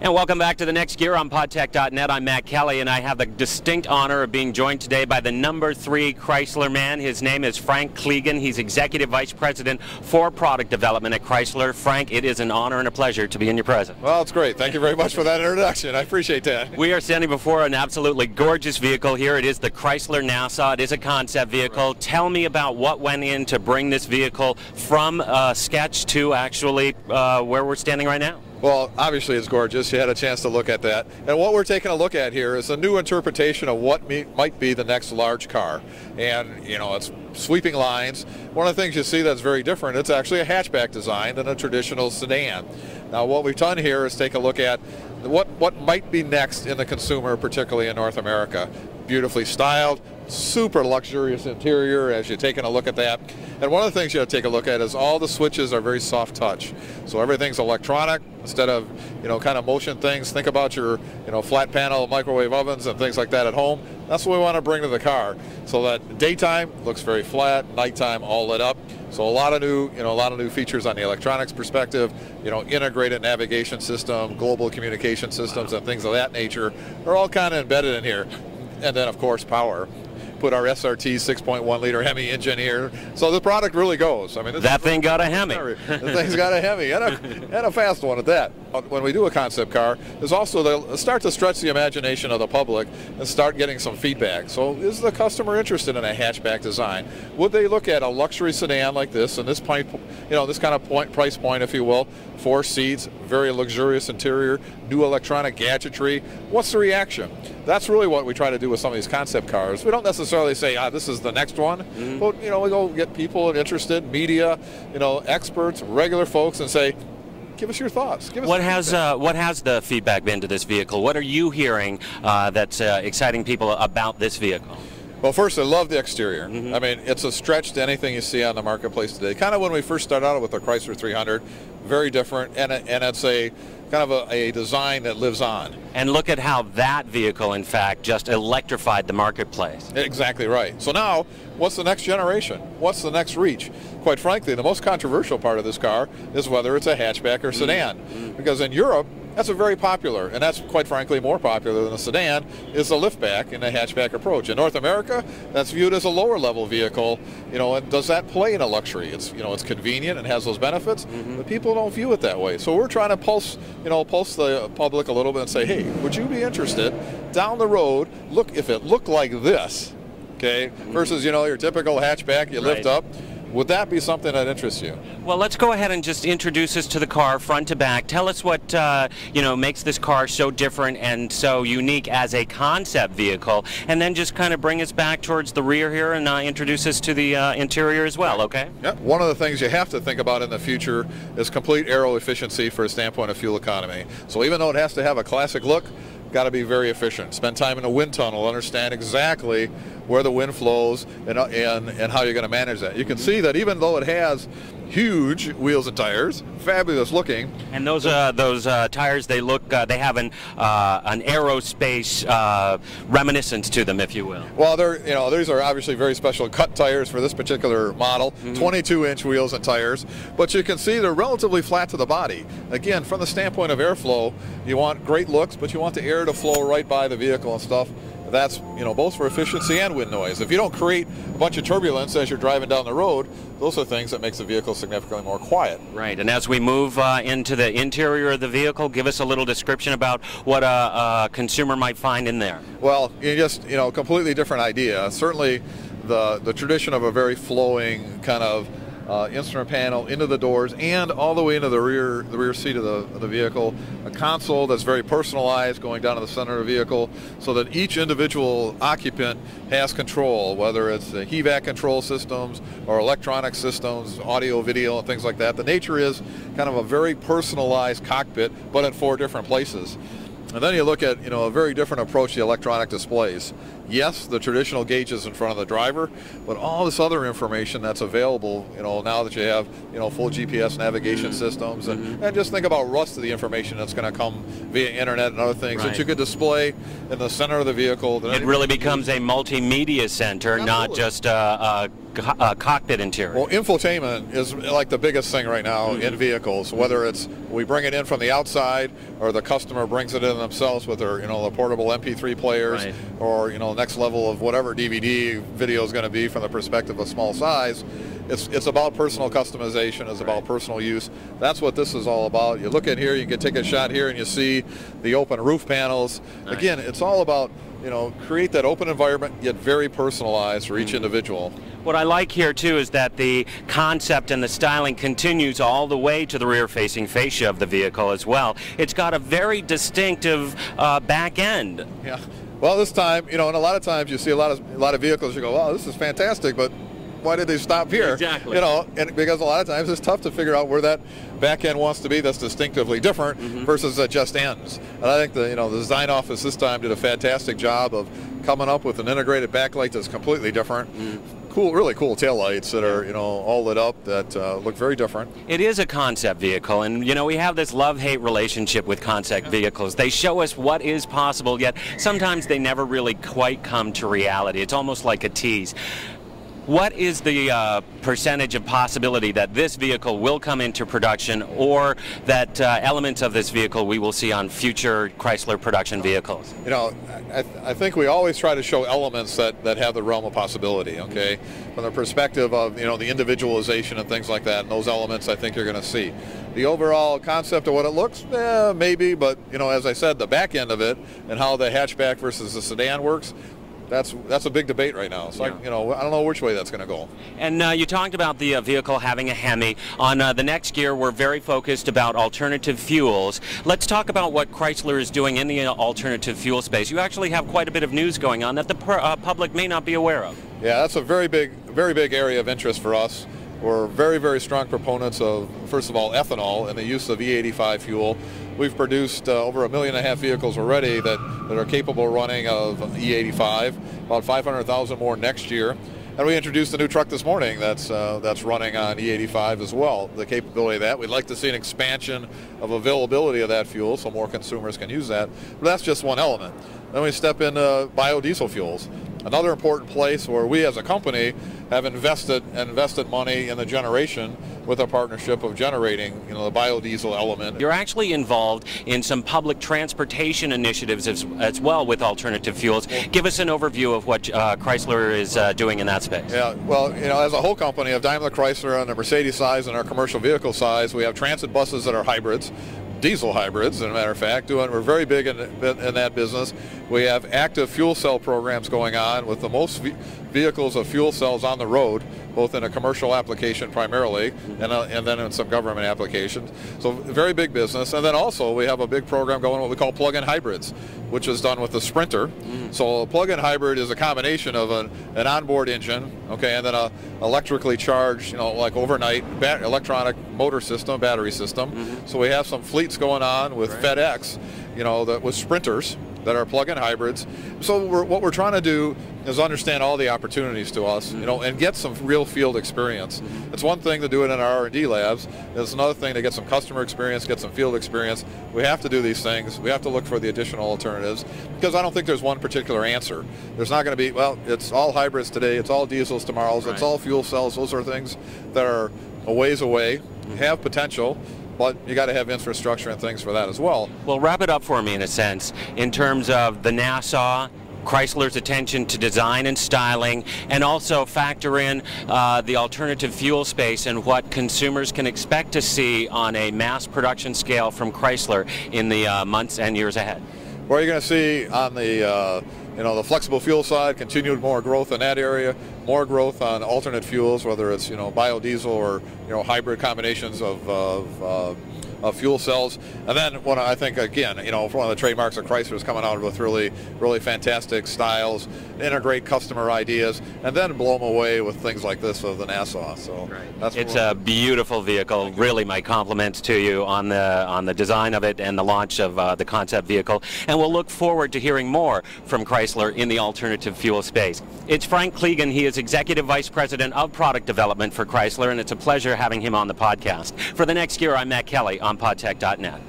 And welcome back to the Next Gear on podtech.net. I'm Matt Kelly, and I have the distinct honor of being joined today by the number 3 Chrysler man. His name is Frank Clegan. He's Executive Vice President for Product Development at Chrysler. Frank, it is an honor and a pleasure to be in your presence. Well, it's great. Thank you very much for that introduction. I appreciate that. We are standing before an absolutely gorgeous vehicle here. It is the Chrysler Nassau. It is a concept vehicle. Right. Tell me about what went in to bring this vehicle from sketch to actually where we're standing right now. Well, obviously it's gorgeous. You had a chance to look at that. And what we're taking a look at here is a new interpretation of what might be the next large car. And, you know, it's sweeping lines. One of the things you see that's very different, it's actually a hatchback design than a traditional sedan. Now, what we've done here is take a look at what might be next in the consumer, particularly in North America. Beautifully styled, super luxurious interior as you're taking a look at that. And one of the things you have to take a look at is all the switches are very soft touch. So everything's electronic instead of, you know, kind of motion things. Think about your, you know, flat panel microwave ovens and things like that at home. That's what we want to bring to the car. So that daytime looks very flat, nighttime all lit up. So a lot of new features on the electronics perspective, you know, integrated navigation system, global communication systems, and things of that nature are all kind of embedded in here. And then, of course, power. Put our SRT 6.1 liter Hemi engine here, so the product really goes. I mean, that thing got a Hemi. The thing's got a Hemi and a fast one at that. When we do a concept car, there's also they'll start to stretch the imagination of the public and start getting some feedback. So, is the customer interested in a hatchback design? Would they look at a luxury sedan like this and this point, you know, this kind of price point, if you will, 4 seats, very luxurious interior, new electronic gadgetry? What's the reaction? That's really what we try to do with some of these concept cars. We don't necessarily say, this is the next one, but, you know, we go get people interested, media, you know, experts, regular folks, and say, give us your thoughts. What has the feedback been to this vehicle? What are you hearing that's exciting people about this vehicle? Well, first, I love the exterior. I mean, it's a stretch to anything you see on the marketplace today. Kind of when we first started out with the Chrysler 300, very different, and it's a kind of a design that lives on. And look at how that vehicle, in fact, just electrified the marketplace. Exactly right. So now, what's the next generation? What's the next reach? Quite frankly, the most controversial part of this car is whether it's a hatchback or sedan. Because in Europe, that's a very popular, and that's quite frankly more popular than a sedan, is the liftback and the hatchback approach. In North America, that's viewed as a lower level vehicle, you know, and does that play in a luxury? It's, you know, it's convenient and has those benefits, but people don't view it that way. So we're trying to pulse the public a little bit and say, hey, would you be interested down the road, look, if it looked like this, okay, versus, you know, your typical hatchback you lift up, would that be something that interests you? Well, let's go ahead and just introduce us to the car front to back. Tell us what you know, makes this car so different and so unique as a concept vehicle, and then just kind of bring us back towards the rear here and introduce us to the interior as well, okay? Yep. One of the things you have to think about in the future is complete aero efficiency for a standpoint of fuel economy. So even though it has to have a classic look, got to be very efficient. Spend time in a wind tunnel, understand exactly where the wind flows and how you're going to manage that. You can see that even though it has huge wheels and tires, fabulous looking. And those tires, they look, they have an aerospace reminiscence to them, if you will. Well, these are obviously very special cut tires for this particular model, 22-inch wheels and tires. But you can see they're relatively flat to the body. Again, from the standpoint of airflow, you want great looks, but you want the air to flow right by the vehicle and stuff. That's, you know, both for efficiency and wind noise. If you don't create a bunch of turbulence as you're driving down the road, those are things that makes the vehicle significantly more quiet. Right, and as we move into the interior of the vehicle, give us a little description about what a consumer might find in there. Well, completely different idea. Certainly the tradition of a very flowing kind of instrument panel into the doors and all the way into the rear seat of the vehicle. A console that's very personalized going down to the center of the vehicle so that each individual occupant has control, whether it's the HVAC control systems or electronic systems, audio, video, and things like that. The nature is kind of a very personalized cockpit, but in 4 different places. And then you look at, a very different approach to electronic displays. Yes, the traditional gauges in front of the driver, but all this other information that's available, now that you have, full GPS navigation systems, and just think about rest of the information that's going to come via internet and other things that you could display in the center of the vehicle. It really becomes a multimedia center, not just a cockpit interior. Well, infotainment is like the biggest thing right now in vehicles, whether it's we bring it in from the outside, or the customer brings it in themselves with their, the portable MP3 players, right, or next level of whatever DVD video is going to be from the perspective of small size. It's about personal customization. It's about personal use. That's what this is all about. You look at here, you can take a shot here, and you see the open roof panels. Right. Again, it's all about create that open environment, yet very personalized for each individual. What I like here too is that the concept and the styling continues all the way to the rear-facing fascia of the vehicle as well. It's got a very distinctive back end. Yeah. Well, this time, and a lot of times you see a lot of vehicles. You go, "Wow, this is fantastic," but why did they stop here? Exactly. And because a lot of times it's tough to figure out where that back end wants to be that's distinctively different versus that just ends. And I think the design office this time did a fantastic job of coming up with an integrated backlight that's completely different. Cool, really cool taillights that are all lit up that look very different. It is a concept vehicle, and we have this love-hate relationship with concept vehicles. They show us what is possible, yet sometimes they never really quite come to reality. It's almost like a tease. What is the percentage of possibility that this vehicle will come into production, or that elements of this vehicle we will see on future Chrysler production vehicles? I think we always try to show elements that have the realm of possibility, okay? From the perspective of, the individualization and things like that, and those elements I think you're going to see. The overall concept of what it looks, maybe, but, as I said, the back end of it and how the hatchback versus the sedan works, that's a big debate right now. So I don't know which way that's going to go. And you talked about the vehicle having a Hemi. On the next gear, we're very focused about alternative fuels. Let's talk about what Chrysler is doing in the alternative fuel space. You actually have quite a bit of news going on that the public may not be aware of. Yeah, that's a very big area of interest for us. We're very, very strong proponents of, first of all, ethanol and the use of E85 fuel. We've produced over 1.5 million vehicles already that are capable of running of E85, about 500,000 more next year. And we introduced a new truck this morning that's running on E85 as well, the capability of that. We'd like to see an expansion of availability of that fuel so more consumers can use that. But that's just one element. Then we step into biodiesel fuels. Another important place where we as a company have invested money in the generation with a partnership of generating the biodiesel element. You're actually involved in some public transportation initiatives as well with alternative fuels. Give us an overview of what Chrysler is doing in that space. Yeah, well, as a whole company of Daimler Chrysler on the Mercedes size and our commercial vehicle size, we have transit buses that are hybrids. Diesel hybrids, as a matter of fact, we're very big in that business. We have active fuel cell programs going on with the most vehicles of fuel cells on the road, both in a commercial application primarily, and then in some government applications. So very big business. And then also we have a big program going, what we call plug-in hybrids, which is done with the Sprinter. So a plug-in hybrid is a combination of an onboard engine, okay, and then a electrically charged, like overnight electronic motor system, battery system. So we have some fleets going on with FedEx, with Sprinters that are plug-in hybrids. So what we're trying to do is understand all the opportunities to us, and get some real field experience. It's one thing to do it in our R&D labs. It's another thing to get some customer experience, get some field experience. We have to do these things. We have to look for the additional alternatives, because I don't think there's one particular answer. There's not going to be, well, it's all hybrids today, it's all diesels tomorrow, it's all fuel cells. Those are things that are a ways away, have potential, but you got to have infrastructure and things for that as well. Well, wrap it up for me in a sense, in terms of the Nassau, Chrysler's attention to design and styling, and also factor in the alternative fuel space and what consumers can expect to see on a mass production scale from Chrysler in the months and years ahead. Well, you're going to see on the flexible fuel side, continued more growth in that area, more growth on alternate fuels, whether it's biodiesel or hybrid combinations of fuel cells. And then I think again, one of the trademarks of Chrysler is coming out with really, really fantastic styles, integrate customer ideas, and then blow them away with things like this of the Nassau. So it's a beautiful vehicle. Really, my compliments to you on the design of it and the launch of the concept vehicle. And we'll look forward to hearing more from Chrysler in the alternative fuel space. It's Frank Clegan. He is Executive Vice President of Product Development for Chrysler, and it's a pleasure having him on the podcast. For the next year, I'm Matt Kelly on PodTech.net.